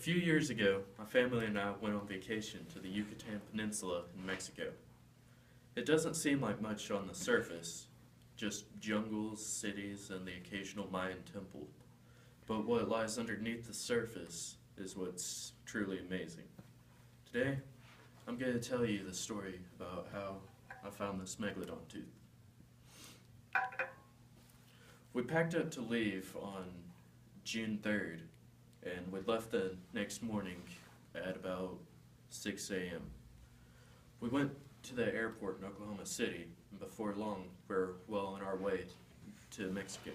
few years ago, my family and I went on vacation to the Yucatan Peninsula in Mexico. It doesn't seem like much on the surface, just jungles, cities, and the occasional Mayan temple. But what lies underneath the surface is what's truly amazing. Today, I'm going to tell you the story about how I found this megalodon tooth. We packed up to leave on June 3rd, and we left the next morning at about 6 a.m. We went to the airport in Oklahoma City, and before long, we were well on our way to Mexico.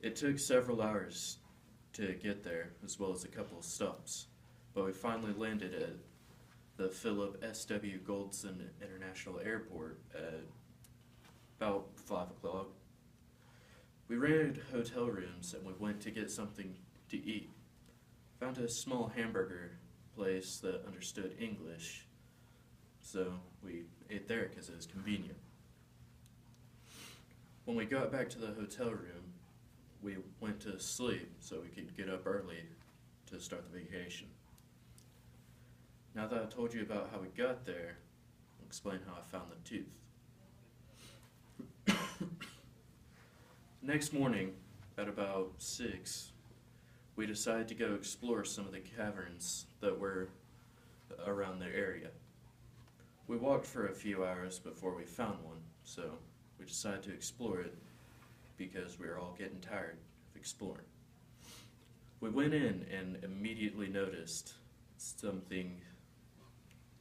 It took several hours to get there, as well as a couple of stops, but we finally landed at the Philip S.W. Goldson International Airport at about 5 o'clock. We rented hotel rooms and we went to get something to eat. Found a small hamburger place that understood English, so we ate there because it was convenient. When we got back to the hotel room, we went to sleep so we could get up early to start the vacation. Now that I told you about how we got there, I'll explain how I found the tooth. Next morning, at about 6, we decided to go explore some of the caverns that were around the area. We walked for a few hours before we found one, so we decided to explore it because we were all getting tired of exploring. We went in and immediately noticed something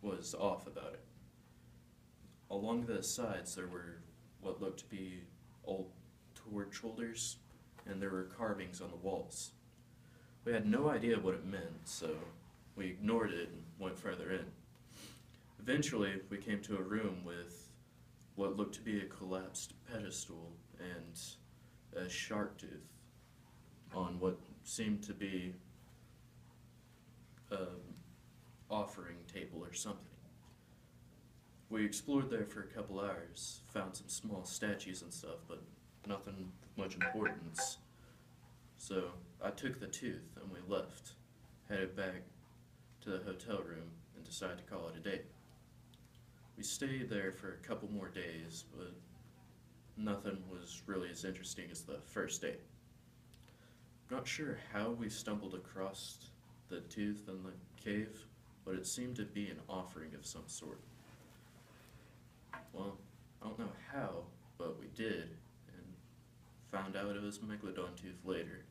was off about it. Along the sides there were what looked to be old torch holders, and there were carvings on the walls. We had no idea what it meant, so we ignored it and went further in. Eventually, we came to a room with what looked to be a collapsed pedestal and a shark tooth on what seemed to be an offering table or something. We explored there for a couple hours, found some small statues and stuff, but nothing of much importance. So I took the tooth and we left, headed back to the hotel room and decided to call it a day. We stayed there for a couple more days, but nothing was really as interesting as the first day. Not sure how we stumbled across the tooth in the cave, but it seemed to be an offering of some sort. Well, I don't know how, but we did, and found out it was a megalodon tooth later.